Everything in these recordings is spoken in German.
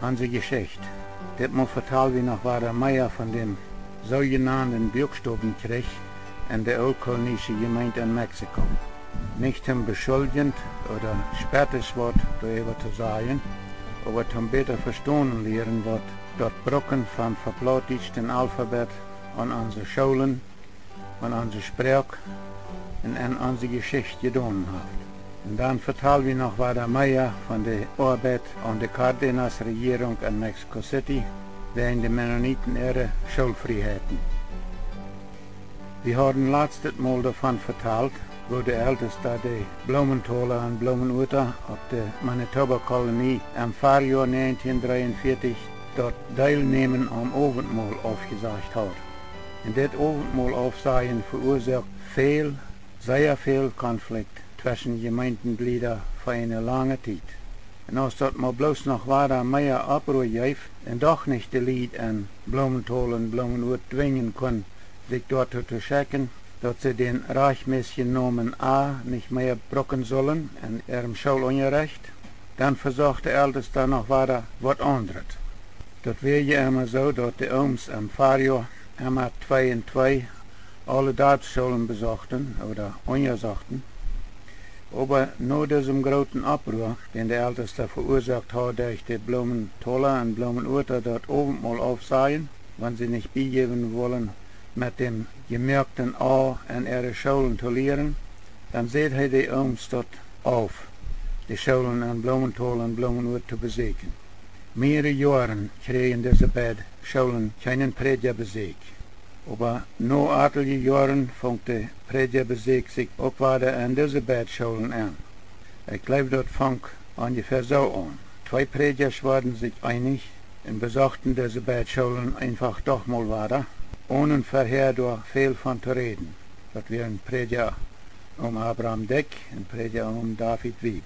unsere Geschichte. Ditmal vertellen wir noch was mehr von dem sogenannten Buchstabenkrieg in der oldkolonischen Gemeinde in Mexiko. Nicht um beschuldigend oder spätes Wort darüber zu sagen, aber um besser verstehen lernen, was dort Brücken vom verplattlichten Alphabet an unsere Schulen, an unsere Sprache und an unsere Geschichte getan hat. Und dann vertellen wir noch weiter mehr von der Arbeit an der Cardenas-Regierung in Mexico City, während die Mennoniten ihre Schulfreiheiten. Wir haben letztes Mal davon vertelt, wo der Älteste der Blumentoler und Blumenuter auf der Manitoba-Kolonie im Fahrjahr 1943 dort teilnehmen am Abendmahl aufgesagt hat. Und das Abendmahl aufsagen verursacht sehr viel Konflikt zwischen Gemeindengliedern für eine lange Zeit. Und als dort mal bloß noch weiter mehr Abruhr gibt und doch nicht die Lied an Blumenthal und Blumenurt zwingen können, sich dort zu checken, dass sie den reichmäßigen Namen A nicht mehr brücken sollen in ihrem Schulunterricht, dann versucht der Älteste noch weiter was anderes. Das wäre ja immer so, dass die Oms im Fahrjahr immer 2 und 2 alle Dorfschulen besuchten oder untersuchten. Aber nur diesem großen Abruhr, den der Älteste verursacht hat, durch die Blumenthaler und Blumenurter dort oben mal aufsahen, wenn sie nicht beigeben wollen, mit dem gemerkten A in ihre Schulen zu lehren, dann seht er die Oms dort auf, die Schulen in Blumenthal und Blumenurt zu besiegen. Mehrere Jahre kriegen diese beiden Schulen keinen Predigerbesuch. Aber nach etlichen Jahren fängt der Predigerbesuch sich auch wieder an diese beiden Schulen an. Ich glaube, das fängt ungefähr so an. 2 Predigers waren sich einig und besuchten diese beiden Schulen einfach doch mal weiter, ohne vorher da viel von zu reden. Das wären Prediger Abraham Deck und Prediger David Wieb.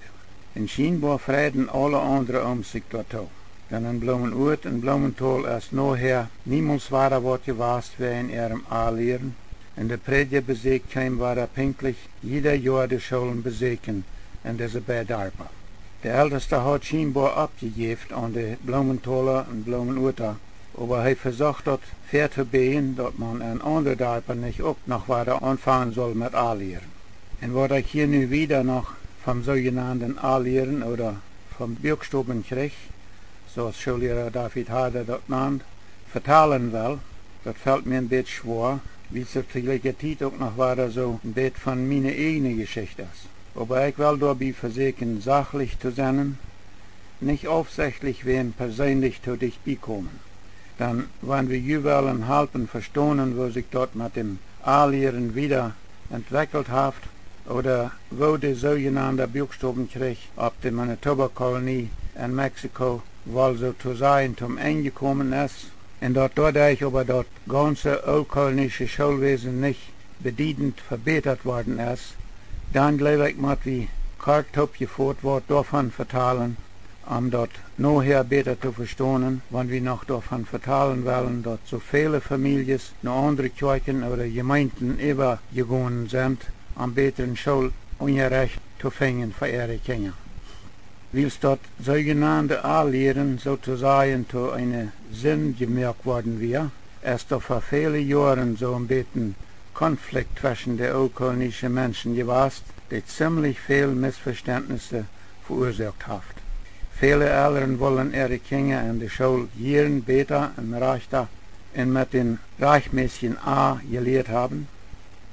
In scheinbar freuten alle anderen sich dort auch. Dann in Blumenurt und Blumenthal erst nachher niemals weiter was gewasst wer in ihrem A-Lehren. Und der Predigerbesuch kam weiter pünktlich jeder Jahr die Schulen besuchen in diese beiden Dörfer. Der Älteste hat scheinbar abgegeben an die Blumenthaler und Blumenurter, aber er versucht dort fair zu gehen, dass man in andere Dörfer nicht auch noch weiter anfangen soll mit A-Lehren. Und was ich hier nu wieder noch vom sogenannten A-Lehren oder vom Buchstabenkrieg, so als Schullehrer David Harder das nannt, vertalen will, das fällt mir ein bisschen schwer, wie es zur gleichen Zeit auch noch weiter so ein bisschen von meiner eigenen Geschichte ist. Aber ich will dabei versuchen, sachlich zu sein, nicht aufsichtlich wem persönlich zu dich bekommen. Dann, wenn wir jeweils halben verstehen, wo sich dort mit dem A-Lehren wieder entwickelt hat, oder wo der sogenannte Buchstabenkrieg auf der Manitoba-Kolonie in Mexiko wohl so zu sein zum Ende gekommen ist, und dort dadurch aber das ganze oldkolonische Schulwesen nicht bedeutend verbessert worden ist, dann glaube ich, muss wie Kartop geführt wird, davon vertalen, dort nachher besser zu verstehen, wenn wir noch davon vertalen wollen, dass so viele Familien noch andere Kirchen oder Gemeinden übergegangen sind, am besseren Schulunterricht zu finden für ihre Kinder. Weil dort sogenannte A-Lehren sozusagen zu einem Sinn gemerkt worden wäre, ist doch vor vielen Jahren so ein bisschen Konflikt zwischen den oldkolonischen Menschen gewesen, die ziemlich viel Missverständnisse verursacht hat. Viele Eltern wollen ihre Kinder in der Schule hier besser und rechter und mit den reichmäßigen A gelehrt haben,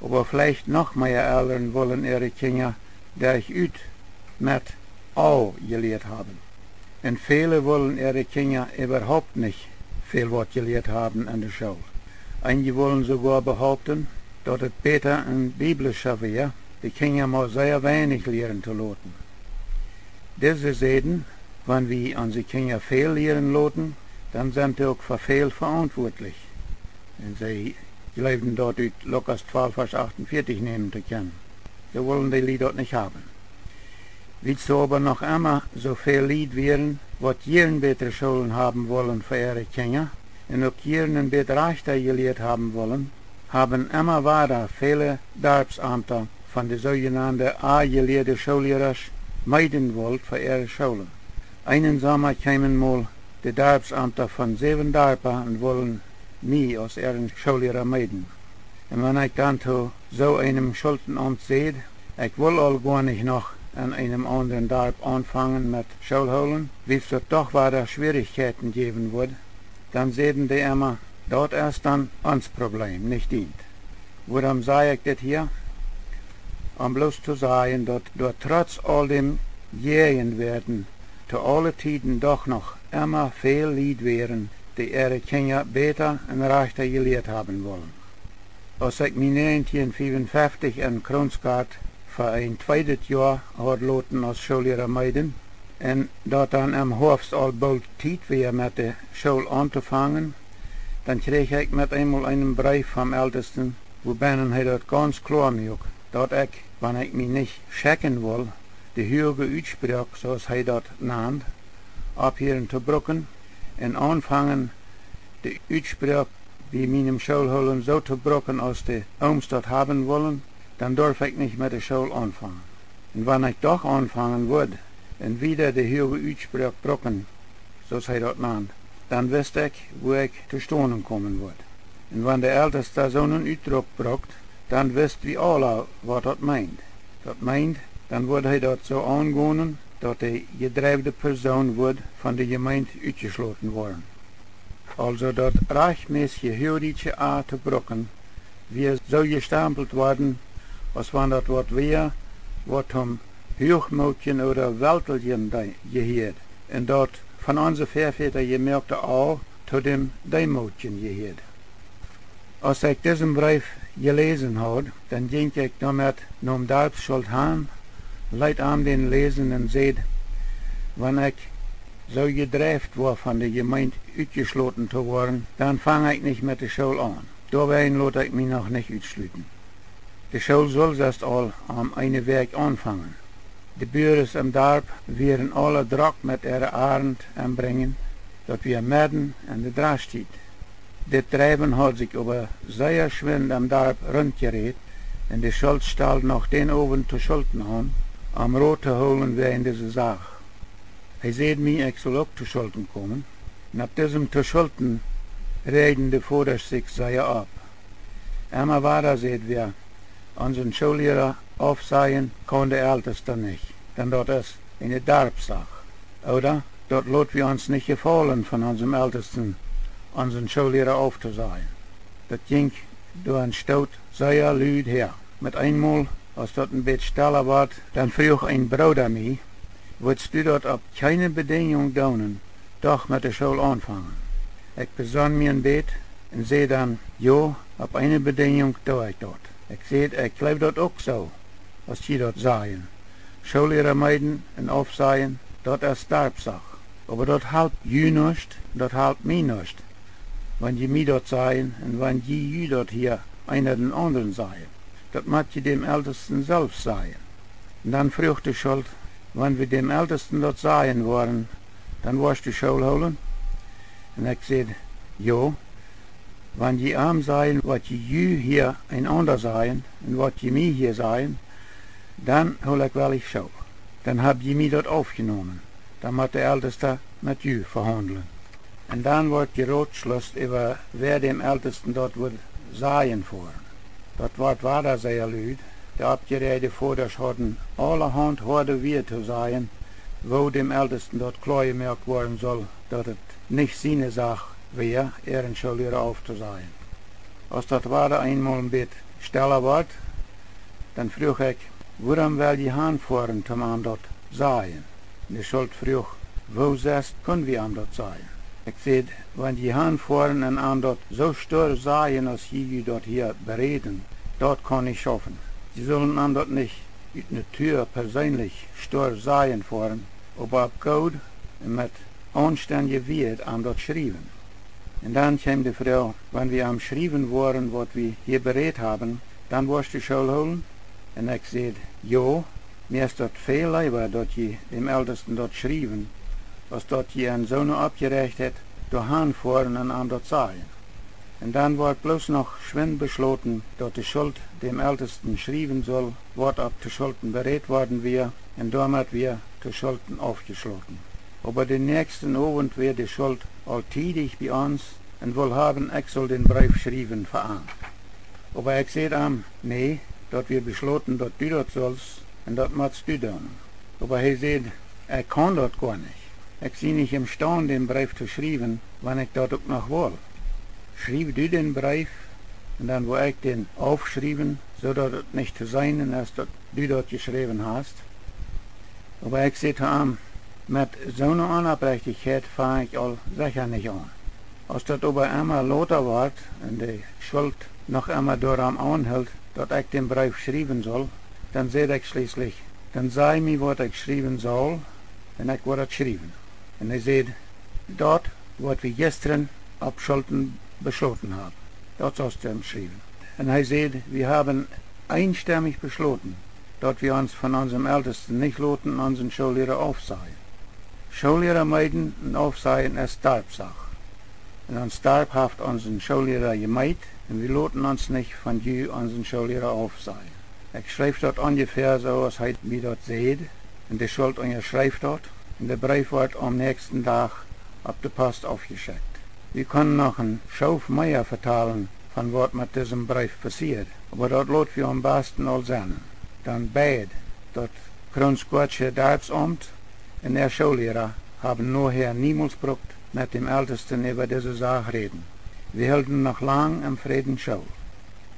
aber vielleicht noch mehr Eltern wollen ihre Kinder durchüt mit A gelehrt haben. Und viele wollen ihre Kinder überhaupt nicht viel Wort gelehrt haben in der Schule. Einige wollen sogar behaupten, dass es besser und biblischer wäre, die Kinder mal sehr wenig lehren zu lassen. Diese Säden, wenn wir unsere Kinder viel lehren lassen, dann sind sie auch für viel verantwortlich. Und sie glauben dort aus Lukas 12, Vers 48 nehmen zu können. So wollen die Lied dort nicht haben. Willst du aber noch immer so viel Lied werden, was jeden bessere Schulen haben wollen für ihre Kinder und auch jeden bessere Rechter gelehrt haben wollen, haben immer weiter viele Dorfsämter von den sogenannten A-gelehrten Schullehrer meiden wollen für ihre Schulen. Einen Sommer kamen mal de Darbsamter van 7 Darpen en wollen mij als ihren Schullehrer meiden. En wenn ich dann zu so einem Schuldenamt sehe, ich will all gar nicht noch an einem anderen Darb anfangen mit Schulholen, wie es dort doch weiter Schwierigkeiten geben wird, dann sehen die immer, dort erst dann uns Problem, nicht dient. Warum sage ich das hier? Um bloß zu sagen, dass dort trotz all dem Jähen werden, zu alle Tiden doch noch immer viel Lied wären, die ihre Kinder besser und rechter gelehrt haben wollen. Als ich mich 1955 in Kronsgaard voor een tweede jaar had laten als Schullehrer meiden, en dat dan am Herbst al bald tijd weer met de school aan te vangen, dan kreeg ik met eenmaal een brief vom Ältesten, wobinnen hij dat ganz klar maakt, dat ik, wanneer ik mich nicht checken wil, de huige uitspraak, zoals hij dat naamd, abheren te brokken en aanvangen de uitspraak wie meinem Schulholen so zu brocken als die Ooms dat haben wollen, dann darf ich nicht mit der Schule anfangen. Und wenn ich doch anfangen würde, und wieder die höhere Uitspraak brocken, so sei das nannt, dann wüsste ich, wo ich zu Stonen kommen würde. Und wenn der Älteste so einen Uitdruck brockt, dann wisst wie alle, was das meint. Das meint, dann würde er das so angehen, dass die gedreibte Person wird von der Gemeinde ausgeschlossen worden. Also dat rechtmäßige juridische Art zu brocken, wir so gestempelt worden, als wenn das wat wäre, was zum Hochmutchen oder Weltelchen gehört. Und dort von unseren Vorvätern gemerkte auch zu dem Demutchen gehört. Als ich diesen Brief gelesen habe, dann ging ich damit zum Darbschuld heim, leid an den Lesenden seht, wenn ich so gedreift war von der Gemeinde ausgeschlossen zu worden, dann fange ich nicht mit der Schule an. Dabei lasse ich mich noch nicht ausschließen. Die Schule soll erst all am einen Weg anfangen. Die Bürgers im Darb werden alle Druck mit ihrer Arend anbringen, dass wir Mäden an der Draht steht. Das Treiben hat sich aber sehr schwind am Darb rundgerät und die Schuld stellt noch den oben zu Schulden an, am Rot zu holen während dieser Sache. Hij zei mij, ik zal ook te Schulden komen. En op diesem te Schulden reden de Voders zich sehr ab. Immer weiter seht wir, unseren Schullehrer aufsehen kann der Älteste nicht. Denn dort ist eine Darbsache. Oder? Dort lot wir uns nicht gefallen von unserem Ältesten, unseren Schullehrer aufzusehen. Das ging durch ein Stout sehr lüd her. Mit einmal, als dort ein bisschen stiller war, dann frug ein Bruder mich, würdest du dort auf keine Bedingung daunen, doch mit der Schule anfangen. Ich besann mir ein Bett und seh dann, jo, auf eine Bedingung tue ich dort. Ich seh, ich bleib dort auch so, als die dort sagen. Schullehrer meiden und aufsehen, dort ist Darbsach. Aber dort halt jü nicht, dort halt mi nicht. Wenn die mi dort seien und wenn die jü dort hier einer den anderen seien. Das macht je dem Ältesten selbst seien. Und dann frug die Schuld, wenn wir dem Ältesten dort seien waren, dann warst du Schule holen? Und ich sagte, jo, wenn die arm seien, was die hier ein ander seien, und was die mir hier seien, dann hol ich wel ich Schule. Dann hab die mich dort aufgenommen. Dann muss der Älteste mit jü verhandeln. Und dann wird geratschlossen über, wer dem Ältesten dort wird seien fahren. Dort wird weiter sehr lüd. Die abgereihte Voders hatten allerhand harde wir zu sein, wo dem Ältesten dort klar gemerkt worden soll, dass es nicht seine Sache wäre, ihren Schullehrer aufzusehen. Als das weiter einmal ein bisschen stiller wird, dann frug ich, warum will die Hand fahren, zum an dort sein? Die Schuld frug, wo selbst können wir an dort sein? Ich sagte, wenn die Hand fahren und an dort so stur sein, als die dort hier bereden, dort kann ich schaffen. Sie sollen an dort nicht mit einer Tür persönlich stur sein fahren, aber ab Code mit anständiger Wert an dort schreiben. Und dann kam die Frau, wenn wir am Schreiben waren, was wir hier berät haben, dann warst du Schule holen? Und ich sagte, jo, mir ist dort viel lieber, dass je dem Ältesten dort schreiben, als dass je einen Sohn abgerecht hat, durch fahren und an dort sein. Und dann wird bloß noch schwind beschlossen, dass die Schuld dem Ältesten schreiben soll, was ab zu Schulden berät worden wir, und damit wir zu Schulden aufgeschlossen. Aber den nächsten Abend wird die Schuld alltätig bei uns und will haben, ich soll den Brief schreiben für ihn. Aber ich sehe ihm, nee, dort wir beschlossen, dass du das sollst und das musst du tun. Aber er sagt, ich kann das gar nicht. Ich sehe nicht imstande, den Brief zu schreiben, wenn ich das auch noch will. Schreib du den Brief und dann will ich den aufschreiben, so dass es nicht zu sein ist, dass du das geschrieben hast. Aber ich sehe zu ihm, mit so einer Unaufrichtigkeit fange ich all sicher nicht an. Als das aber immer lauter wird und die Schuld noch immer daran anhält, dass ich den Brief schreiben soll, dann sehe ich schließlich, dann sei mir, was ich schreiben soll, und ich werde es schreiben. Und er sagt, dort, was wir gestern abschalten beschlossen haben. Das sollst du ihm schreiben. Und er sagt, wir haben einstimmig beschlossen, dass wir uns von unserem Ältesten nicht loten, unseren Schullehrer aufsehen. Schullehrer meiden und aufsehen ist Starbsache. Und uns Starb haft unseren Schullehrer gemeid, und wir loten uns nicht von Jü unseren Schullehrer aufsehen. Ich schreibe dort ungefähr so, als er mir dort seht, und die Schuld unterschreibt dort, und der Brief wird am nächsten Tag auf die Post aufgeschickt. Wir können noch ein Schauf mehr vertalen, von was mit diesem Brief passiert, aber dort lot wir am besten all sehen. Dann beid, dort Kronskottsche Darbsamt und der Schullehrer haben nachher niemals brucht mit dem Ältesten über diese Sache reden. Wir hielten noch lang im Frieden Schule.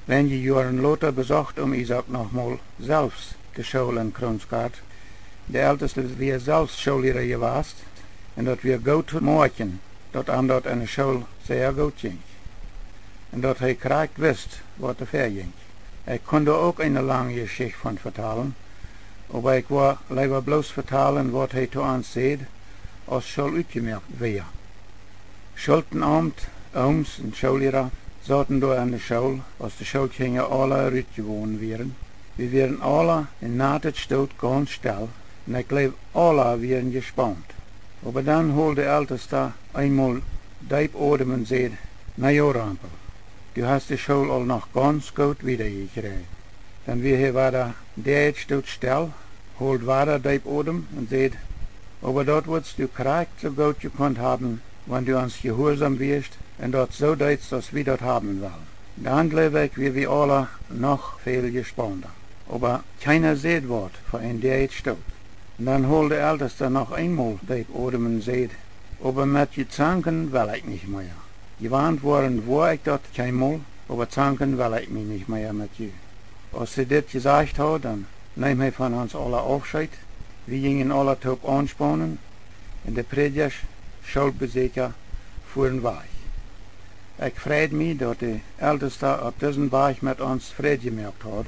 Wenn die Jahren Lothar besucht, Isaac nochmal selbst die Schule in Kronskott, der Älteste wir selbst Schullehrer gewesen, und dat wir gut morgen, dat aan dort in de Schule sehr gut ging. Und dat hij korrekt wist wat er verging. Ich konnte auch eine lange Geschichte von vertellen, aber ich war lieber bloß vertellen, was er zu uns sagt, als soll uitgemerkt werden. Schultenamt, Ooms und Schullehrer zaten da an der Schule, als die Schulkinder alle uitgewonnen wären. Wir wären alle in Nahtestut ganz still, und ich glaube, alle wären gespannt. Aber dann holt der Älteste einmal diep adem und sagt, na ja, Rampel, du hast die Schule all noch ganz gut wiedergekriegt. Dann wir hier weiter, der steht still, holt weiter diep adem und sagt, aber dort würdest du korrekt so gut gekonnt haben, wenn du uns gehorsam wirst und dort so deutst, dass wir dort haben wollen. Dann glaube ich, wir alle noch viel gespannter. Aber keiner sieht Wort für ein der steht. Und dann holt der Älteste noch einmal diep adem und sagt, aber mit je zanken will ich nicht mehr. Gewarnt worden war ich dort keinmal, aber zanken will ich mich nicht mehr mit je. Als sie das gesagt hat, dann nahm er von uns alle Aufscheid. Wir gingen alle top anspannen und der Prediger, Schuldbesucher, fuhren weg. Ich freut mich, dass der Älteste auf diesen Weg mit uns Fried gemerkt hat.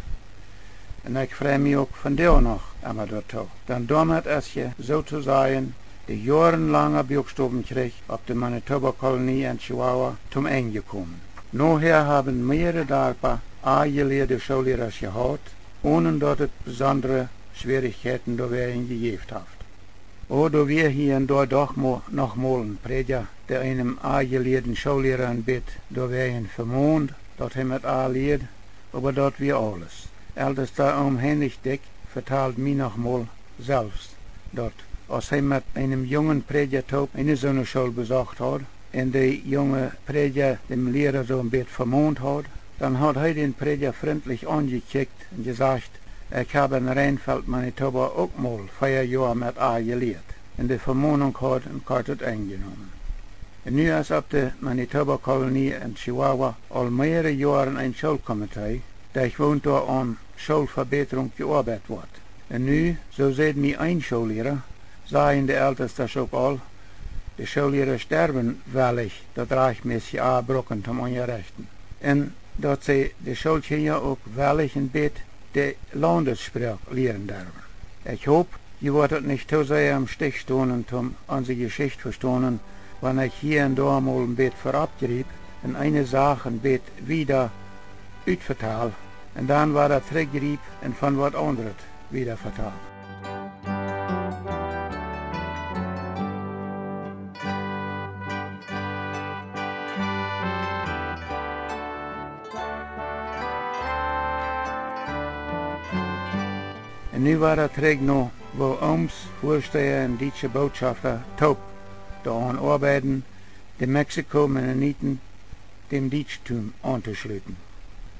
Und ich freue mich auch von dir noch einmal dort. Dann damit ist je sozusagen die jahrelange Buchstabenkrieg auf der Manitoba-Kolonie in Chihuahua zum Ende gekommen. Nachher haben mehrere Tage angelehrte Schullehrer gehabt, ohne dass es besondere Schwierigkeiten darin gegeben hat. Oder wir hier und dort doch noch mal einen Prediger, der einem angelehrten Schullehrer ein Bett darin vermont, dass er mit anlehrt, aber dort wir alles. Ältester Henrich Dick vertelt mir noch mal selbst, dort, als er mit einem jungen Prediger eine so eine Schule besucht hat, und der junge Prediger dem Lehrer so ein Bett vermont hat, dann hat er den Prediger freundlich angekickt und gesagt, ich habe in Rheinfeld, Manitoba auch mal 4 Jahre mit gelehrt. Und die Vermahnung hat ein Kartet eingenommen. Und nu ist auf der Manitoba-Kolonie in Chihuahua all mehrere Jahre ein Schulkomitee, der gewohnt da an Schulverbesserung gearbeitet wird. Und nu, so sieht mir ein Schullehrer, sagen die Ältesten auch all, die Schullehrer sterben, weil ich das rechtmäßig anbrochen zum Unrechten. Und dass sie die Schulkinder auch weil ein Bett die Landessprache lehren dürfen. Ich hoffe, ihr werdet nicht zu sehr am Stich stehen, um unsere Geschichte verstehen, wenn ich hier und da mal ein Bett verabgrieb und eine Sache ein Bett wieder uitvertaal und dann war das teruggrieb und von was anderes wieder vertaal. En nu war dat terug nog wo Oms, Vorsteher und deutsche Botschafter Taub daran arbeiten, die Mexiko-Mennoniten dem Deutschtum anzuschließen.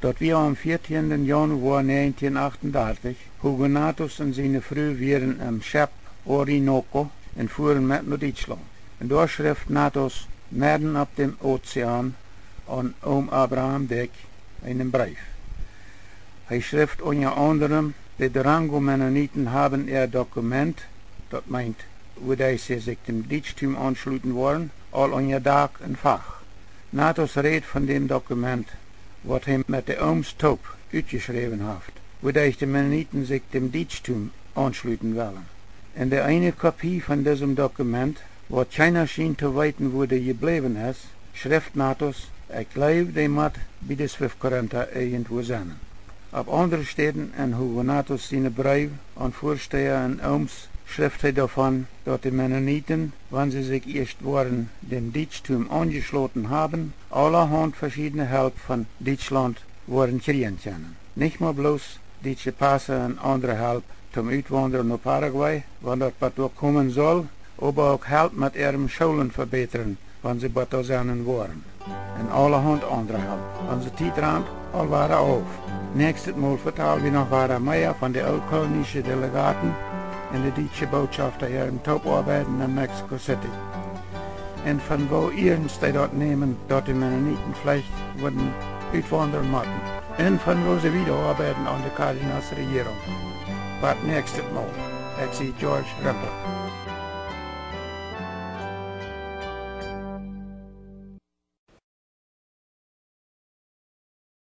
Dort wir am 14. Januar 1938 Huguenatus und seine Frau waren am Schap Orinoco und fuhren mit nach Deutschland. Und da schrift Natus mitten auf dem Ozean an Abraham Dick einen Brief. Er schrift unter anderem, die Durango-Mennoniten haben ihr Dokument, das meint, wo sie sich dem Deutschtum anschließen wollen, all an ihr Tag und Fach. Natus redet von dem Dokument, was er mit der Oms Taub uitgeschrieben hat, wo die Mennoniten sich dem Deutschtum anschließen wollen. In der eine Kopie von diesem Dokument, wo keiner schien zu weiten, wo der geblieben ist, schrift Natus, ich glaube, die muss bei den 12 Korinther irgendwo sein. Auf andere Städten in Huguenatus seine Brief an Vorsteher und Oms schrift er davon, dass die Mennoniten, wenn sie sich erst worden dem Deutschtum angeschlossen haben, allerhand verschiedene Hilfe von Deutschland worden kriegen können. Nicht mal bloß deutsche Pässe und andere Hilfe zum Uitwandern nach Paraguay, wenn das was kommen soll, aber auch Hilfe mit ihren Schulen verbessern, wenn sie was da sein wollen. Und allerhand andere Hilfe. Wenn sie Zeit rannt, all waren auf. Nächstes Mal vertellen wir noch mehr von den altkolonischen Delegaten und der deutsche Botschafter hier im Taubarbeiten in Mexico City. Und von wo ihrens die dort nehmen, dort die Mennoniten vielleicht würden uitwandern machen. Und von wo sie wieder arbeiten an der Cardinals Regierung. Was nächstes Mal? Ich sehe George Rempel.